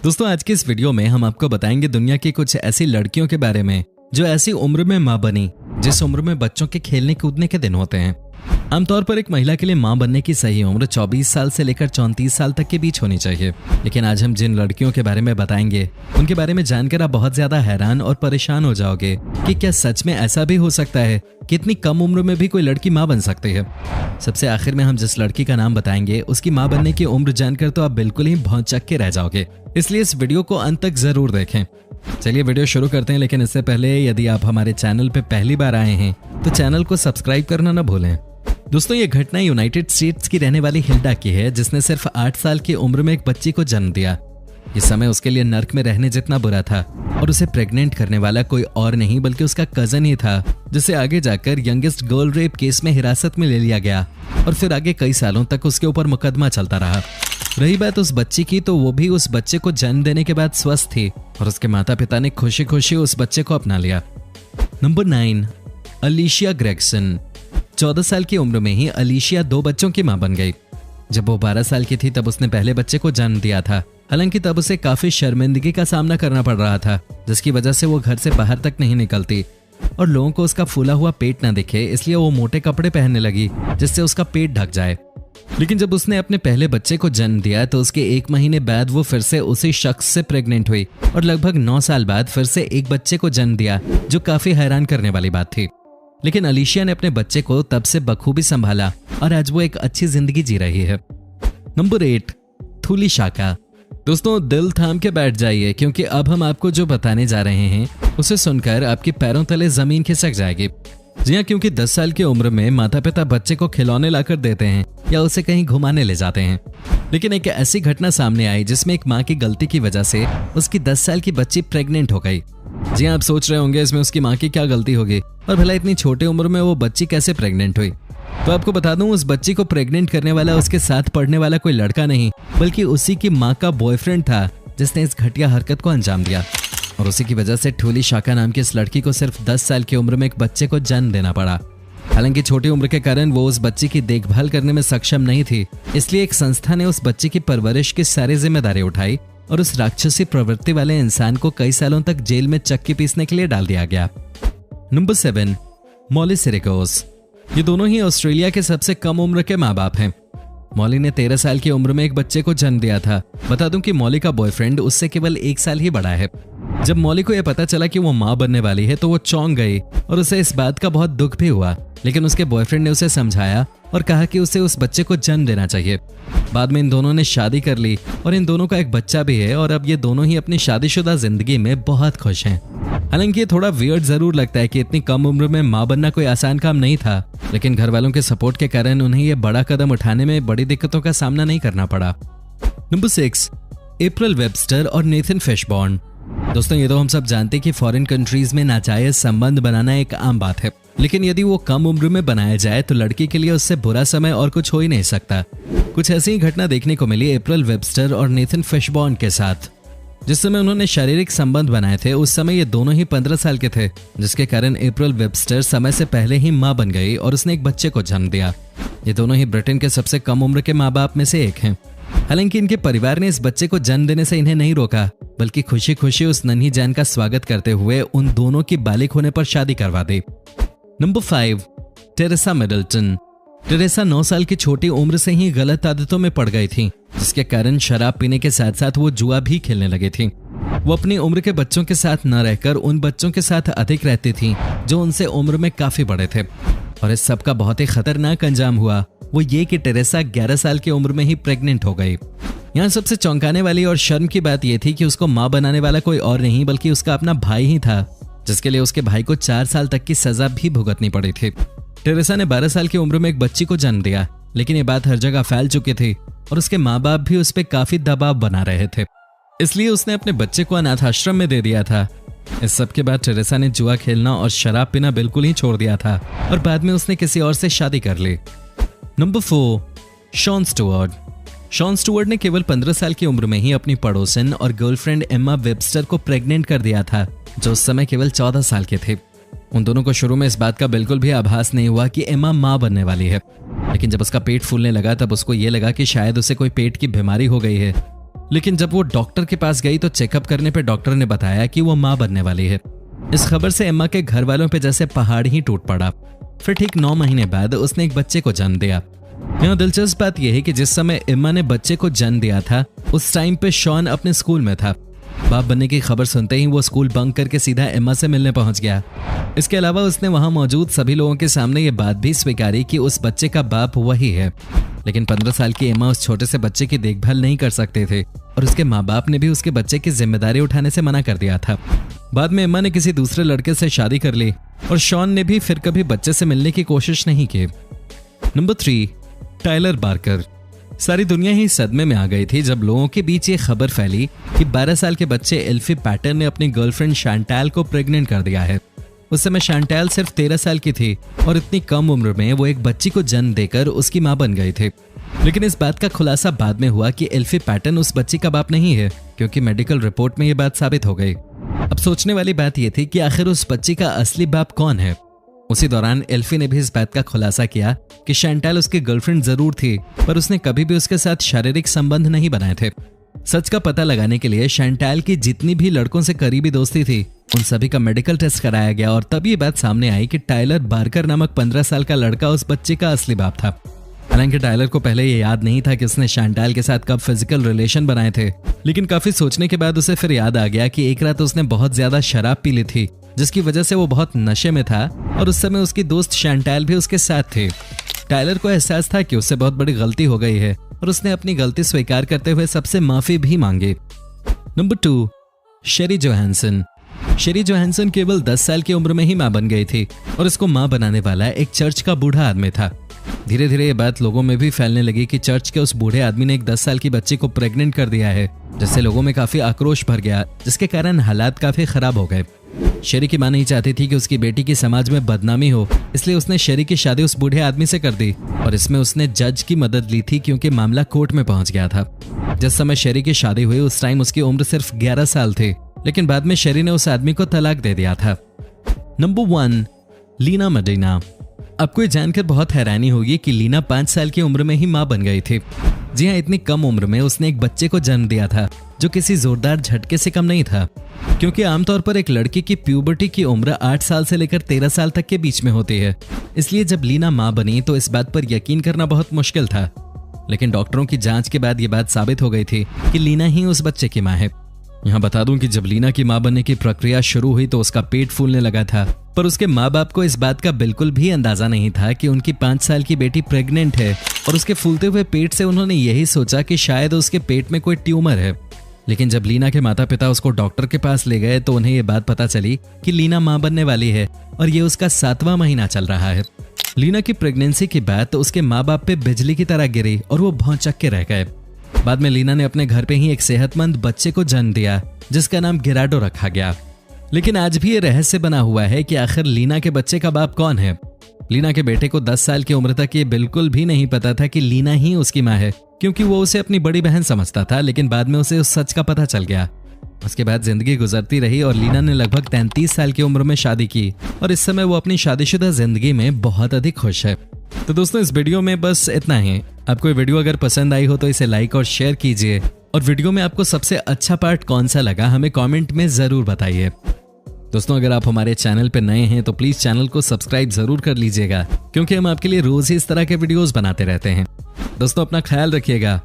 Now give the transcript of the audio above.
दोस्तों आज की इस वीडियो में हम आपको बताएंगे दुनिया की कुछ ऐसी लड़कियों के बारे में जो ऐसी उम्र में मां बनी जिस उम्र में बच्चों के खेलने कूदने के दिन होते हैं। आमतौर पर एक महिला के लिए मां बनने की सही उम्र 24 साल से लेकर 34 साल तक के बीच होनी चाहिए। लेकिन आज हम जिन लड़कियों के बारे में बताएंगे उनके बारे में जानकर आप बहुत ज्यादा हैरान और परेशान हो जाओगे कि क्या सच में ऐसा भी हो सकता है कि इतनी कम उम्र में भी कोई लड़की मां बन सकती है। सबसे आखिर में हम जिस लड़की का नाम बताएंगे उसकी मां बनने की उम्र जानकर तो आप बिल्कुल ही भौंचक के रह जाओगे, इसलिए इस वीडियो को अंत तक जरूर देखें। चलिए वीडियो शुरू करते हैं, लेकिन इससे पहले यदि आप हमारे चैनल पे पहली बार आए हैं तो चैनल को सब्सक्राइब करना न भूलें। दोस्तों ये घटना यूनाइटेड स्टेट्स की रहने वाली हिल्डा की है जिसने सिर्फ 8 साल की उम्र में एक बच्ची को जन्म दिया। ये समय उसके लिए नर्क में रहने जितना बुरा था और उसे प्रेग्नेंट करने वाला कोई और नहीं बल्कि उसका कजन ही था, जिसे आगे जाकर यंगेस्ट गर्ल रेप केस में हिरासत में ले लिया गया और फिर आगे कई सालों तक उसके ऊपर मुकदमा चलता रहा। रही बात उस बच्ची की, तो वो भी उस बच्चे को जन्म देने के बाद स्वस्थ थी और उसके माता पिता ने खुशी खुशी उस बच्चे को अपना लिया। Number 9, अलीशिया Gregson. 14 साल की उम्र में ही अलीशिया 2 बच्चों की मां बन गई। जब वो 12 साल की थी तब उसने पहले बच्चे को जन्म दिया था। हालांकि तब उसे काफी शर्मिंदगी का सामना करना पड़ रहा था, जिसकी वजह से वो घर से बाहर तक नहीं निकलती और लोगों को उसका फूला हुआ पेट न दिखे, इसलिए वो मोटे कपड़े पहनने लगी जिससे उसका पेट ढक जाए। लेकिन जब उसने अपने पहले बच्चे को जन्म दिया तो उसके 1 महीने बाद वो फिर से उसी शख्स से प्रेग्नेंट हुई और लगभग 9 साल बाद फिर से एक बच्चे को जन्म दिया, जो काफी हैरान करने वाली बात थी। लेकिन अलीशिया ने अपने बच्चे को तब से बखूबी संभाला और आज वो एक अच्छी जिंदगी जी रही है। नंबर 8, थूली शाका। दोस्तों दिल थाम के बैठ जाइए, क्योंकि अब हम आपको जो बताने जा रहे हैं उसे सुनकर आपके पैरों तले जमीन खिसक जाएगी। जी हाँ, क्योंकि 10 साल की उम्र में माता पिता बच्चे को खिलौने लाकर देते हैं या उसे कहीं घुमाने ले जाते हैं। लेकिन एक ऐसी घटना सामने आई जिसमें एक माँ की गलती की वजह से उसकी 10 साल की बच्ची प्रेग्नेंट हो गई। जी हाँ, आप सोच रहे होंगे इसमें उसकी माँ की क्या गलती होगी और भला इतनी छोटी उम्र में वो बच्ची कैसे प्रेग्नेंट हुई। तो आपको बता दूं, उस बच्ची को प्रेग्नेंट करने वाला उसके साथ पढ़ने वाला कोई लड़का नहीं बल्कि उसी की माँ का बॉयफ्रेंड था, जिसने इस घटिया हरकत को अंजाम दिया। और उसी की वजह से थूली शाका नाम की इस लड़की को सिर्फ 10 साल की उम्र में एक बच्चे को जन्म देना पड़ा। हालांकि छोटी उम्र के कारण वो उस बच्ची की देखभाल करने में सक्षम नहीं थी, इसलिए एक संस्था ने उस बच्ची की परवरिश की सारी जिम्मेदारी उठाई और उस राक्षसी प्रवृत्ति वाले इंसान को कई सालों तक जेल में चक्की पीसने के लिए डाल दिया गया। नंबर 7, मॉली सिरिकोस। ये दोनों ही ऑस्ट्रेलिया के सबसे कम उम्र के माँ बाप हैं। मॉली ने 13 साल की उम्र में एक बच्चे को जन्म दिया था। बता दूं कि मॉली का बॉयफ्रेंड उससे केवल 1 साल ही बड़ा है। जब मॉली को यह पता चला कि वो मां बनने वाली है तो वो चौंक गई और उसे इस बात का बहुत दुख भी हुआ। लेकिन उसके बॉयफ्रेंड ने उसे समझाया और कहा कि उसे उस बच्चे को जन्म देना चाहिए। बाद में इन दोनों ने शादी कर ली और इन दोनों का एक बच्चा भी है और अब ये दोनों ही अपनी शादीशुदा जिंदगी में बहुत खुश हैं। हालांकि ये थोड़ा वियर्ड जरूर लगता है कि इतनी कम उम्र में मां बनना कोई आसान काम नहीं था, लेकिन घर वालों के सपोर्ट के कारण उन्हें ये बड़ा कदम उठाने में बड़ी दिक्कतों का सामना नहीं करना पड़ा। नंबर 6, एप्रल वेबस्टर और नेथन फिशबॉर्न। दोस्तों ये तो हम सब जानते हैं कि फॉरेन कंट्रीज में नाजायज संबंध बनाना एक आम बात है, लेकिन यदि वो कम उम्र में बनाया जाए तो लड़की के लिए उससे बुरा समय और कुछ हो ही नहीं सकता। कुछ ऐसी ही घटना देखने को मिली एप्रल वेबस्टर और नेथन फिशबॉर्न के साथ। जिस समय उन्होंने शारीरिक संबंध बनाए थे उस समय ये दोनों ही 15 साल के थे, जिसके कारण एप्रल वेबस्टर समय से पहले ही मां बन गई और उसने एक बच्चे को जन्म दिया। ये दोनों ही ब्रिटेन के सबसे कम उम्र के माँ बाप में से एक हैं। हालांकि इनके परिवार ने इस बच्चे को जन्म देने से इन्हें नहीं रोका, बल्कि खुशी खुशी उस नन्ही जान का स्वागत करते हुए उन दोनों की बालिग होने पर शादी करवा दी। Number 5, Teresa Middleton. टेरेसा 9 साल की छोटी उम्र से ही गलत आदतों में पड़ गई थी, जिसके कारण शराब पीने के साथ साथ वो जुआ भी खेलने लगी थी। वो अपनी उम्र के बच्चों के साथ न रहकर उन बच्चों के साथ अधिक रहती थी जो उनसे उम्र में काफी बड़े थे। और इस सब का बहुत ही खतरनाक अंजाम हुआ वो ये कि टेरेसा 11 साल की उम्र में ही प्रेग्नेंट हो गई। यहाँ सबसे चौंकाने वाली और शर्म की बात यह थी कि उसको मां बनाने वाला कोई और नहीं बल्कि उसका अपना भाई ही था, जिसके लिए उसके भाई को 4 साल तक की सजा भी भुगतनी पड़ी थी। टेरेसा ने 12 साल की उम्र में एक बच्ची को जन्म दिया, लेकिन ये बात हर जगह फैल चुकी थी और उसके माँ बाप भी उस पर काफी दबाव बना रहे थे, इसलिए उसने अपने बच्चे को अनाथ आश्रम में दे दिया था। इस सब के बाद टेरेसा ने जुआ खेलना और शराब पीना बिल्कुल ही छोड़ दिया था और बाद में उसने किसी और से शादी कर ली। Number 4, Shawn Stuart. Shawn Stuart ने केवल 15 साल की उम्र में ही अपनी पड़ोसन और गर्लफ्रेंड एम्मा वेबस्टर को प्रेग्नेंट कर दिया था, जो उस समय केवल 14 साल के थे। उन दोनों को शुरू में इस बात का बिल्कुल भी आभास नहीं हुआ कि एम्मा मां बनने वाली है, लेकिन जब उसका पेट फूलने लगा तब उसको ये लगा कि शायद उसे कोई पेट की बीमारी हो गई है लेकिन जब वो डॉक्टर के पास गई तो चेकअप करने पे डॉक्टर ने बताया कि वो मां बनने वाली है। इस खबर से एम्मा के घर वालों पे जैसे पहाड़ ही टूट पड़ा। फिर ठीक 9 महीने बाद उसने एक बच्चे को जन्म दिया। यहाँ दिलचस्प बात यह है कि जिस समय एम्मा ने बच्चे को जन्म दिया था उस टाइम पे शॉन अपने स्कूल में था। बाप बनने की खबर सुनते ही वो स्कूल बंक करके सीधा एम्मा से मिलने पहुंच गया। इसके अलावा उसने वहां मौजूद सभी लोगों के सामने ये बात भी स्वीकारी कि उस बच्चे का बाप वही है। लेकिन 15 साल की एम्मा उस छोटे से बच्चे की देखभाल नहीं कर सकते थे और उसके माँ बाप ने भी उसके बच्चे की जिम्मेदारी उठाने से मना कर दिया था। बाद में एम्मा ने किसी दूसरे लड़के से शादी कर ली और शॉन ने भी फिर कभी बच्चे से मिलने की कोशिश नहीं की। Number 3, Tyler Barker. सारी दुनिया ही सदमे में आ गई थी जब लोगों के बीच ये खबर फैली कि 12 साल के बच्चे एल्फी पैटन ने अपनी गर्लफ्रेंड शांटेल को प्रेग्नेंट कर दिया है। उस समय शांटेल सिर्फ 13 साल की थी और इतनी कम उम्र में वो एक बच्ची को जन्म देकर उसकी मां बन गई थी। लेकिन इस बात का खुलासा बाद में हुआ कि एल्फी पैटन उस बच्ची का बाप नहीं है, क्योंकि मेडिकल रिपोर्ट में ये बात साबित हो गई। अब सोचने वाली बात यह थी कि आखिर उस बच्ची का असली बाप कौन है। उसी दौरान एल्फी ने भी इस बात का खुलासा किया कि शांटेल उसकी गर्लफ्रेंड जरूर थी, पर उसने कभी भी उसके साथ शारीरिक संबंध नहीं बनाए थे। सच का पता लगाने के लिए शांटेल की जितनी भी लड़कों से करीबी दोस्ती थी उन सभी का मेडिकल टेस्ट कराया गया और तब ये बात सामने आई कि टायलर बार्कर नामक 15 साल का लड़का उस बच्चे का असली बाप था। हालांकि टायलर को पहले ये याद नहीं था कि उसने शांटेल के साथ कब फिजिकल रिलेशन बनाए थे, लेकिन काफी सोचने के बाद उसे फिर याद आ गया कि एक रात उसने बहुत ज्यादा शराब पी ली थी, जिसकी वजह से वो बहुत नशे में था और उस समय उसकी दोस्त शांटेल भी उसके साथ थे। टायलर को एहसास था कि उससे बहुत बड़ी गलती हो गई है और उसने अपनी गलती स्वीकार करते हुए सबसे माफी भी मांगी। नंबर 2, शेरी जोहानसन। शेरी जोहानसन केवल 10 साल की उम्र में ही मां बन गई थी और इसको मां बनाने वाला एक चर्च का बूढ़ा आदमी था। धीरे धीरे ये बात लोगों में भी फैलने लगी कि चर्च के उस बूढ़े आदमी ने एक 10 साल की बच्ची को प्रेग्नेंट कर दिया है, जिससे लोगों में काफी आक्रोश भर गया, जिसके कारण हालात काफी खराब हो गए। शेरी की मां नहीं चाहती थी कि उसकी बेटी की समाज में बदनामी हो, इसलिए उसने शेरी की शादी उस बूढ़े आदमी से कर दी और इसमें उसने जज की मदद ली थी क्योंकि मामला कोर्ट में पहुंच गया था। जिस समय शेरी की शादी हुई उस टाइम उसकी उम्र सिर्फ 11 साल थी, लेकिन बाद में शेरी ने उस आदमी को तलाक दे दिया था। नंबर 1, लीना मडीना। आपको ये जानकर बहुत हैरानी होगी कि लीना 5 साल की उम्र में ही मां बन गई थी। जी हाँ, इतनी कम उम्र में उसने एक बच्चे को जन्म दिया था, जो किसी जोरदार झटके से कम नहीं था, क्योंकि आमतौर पर एक लड़की की प्यूबर्टी की उम्र 8 साल से लेकर 13 साल तक के बीच में होती है। इसलिए जब लीना मां बनी तो इस बात पर यकीन करना बहुत मुश्किल था, लेकिन डॉक्टरों की जांच के बाद ये बात साबित हो गई थी कि लीना ही उस बच्चे की मां है। यहाँ बता दूं कि जब लीना की मां बनने की प्रक्रिया शुरू हुई तो उसका पेट फूलने लगा था, पर उसके माँ बाप को इस बात का बिल्कुल भी अंदाजा नहीं था कि उनकी 5 साल की बेटी प्रेग्नेंट है और उसके फूलते हुए पेट से उन्होंने यही सोचा कि शायद उसके पेट में कोई ट्यूमर है। लेकिन जब लीना के माता पिता उसको डॉक्टर के पास ले गए तो उन्हें ये बात पता चली कि लीना मां बनने वाली है और ये उसका 7वां महीना चल रहा है। लीना की प्रेगनेंसी की बात तो उसके माँ बाप पे बिजली की तरह गिरी और वो भौंचक के रह गए। बाद में लीना ने अपने घर पे ही एक सेहतमंद बच्चे को जन्म दिया जिसका नाम गिराडो रखा गया। लेकिन आज भी ये रहस्य बना हुआ है कि आखिर लीना के बच्चे का बाप कौन है। लीना के बेटे को 10 साल की उम्र तक ये बिल्कुल भी नहीं पता था कि लीना ही उसकी मां है, क्योंकि वो उसे अपनी बड़ी बहन समझता था। लेकिन बाद में उसे उस सच का पता चल गया। उसके बाद जिंदगी गुजरती रही और लीना ने लगभग 33 साल की उम्र में शादी की और इस समय वो अपनी शादीशुदा जिंदगी में बहुत अधिक खुश है। तो दोस्तों, इस वीडियो में बस इतना ही। आपको ये वीडियो अगर पसंद आई हो तो इसे लाइक और शेयर कीजिए और वीडियो में आपको सबसे अच्छा पार्ट कौन सा लगा हमें कमेंट में जरूर बताइए। दोस्तों, अगर आप हमारे चैनल पर नए हैं तो प्लीज चैनल को सब्सक्राइब जरूर कर लीजिएगा, क्योंकि हम आपके लिए रोज ही इस तरह के वीडियोस बनाते रहते हैं। दोस्तों, अपना ख्याल रखिएगा।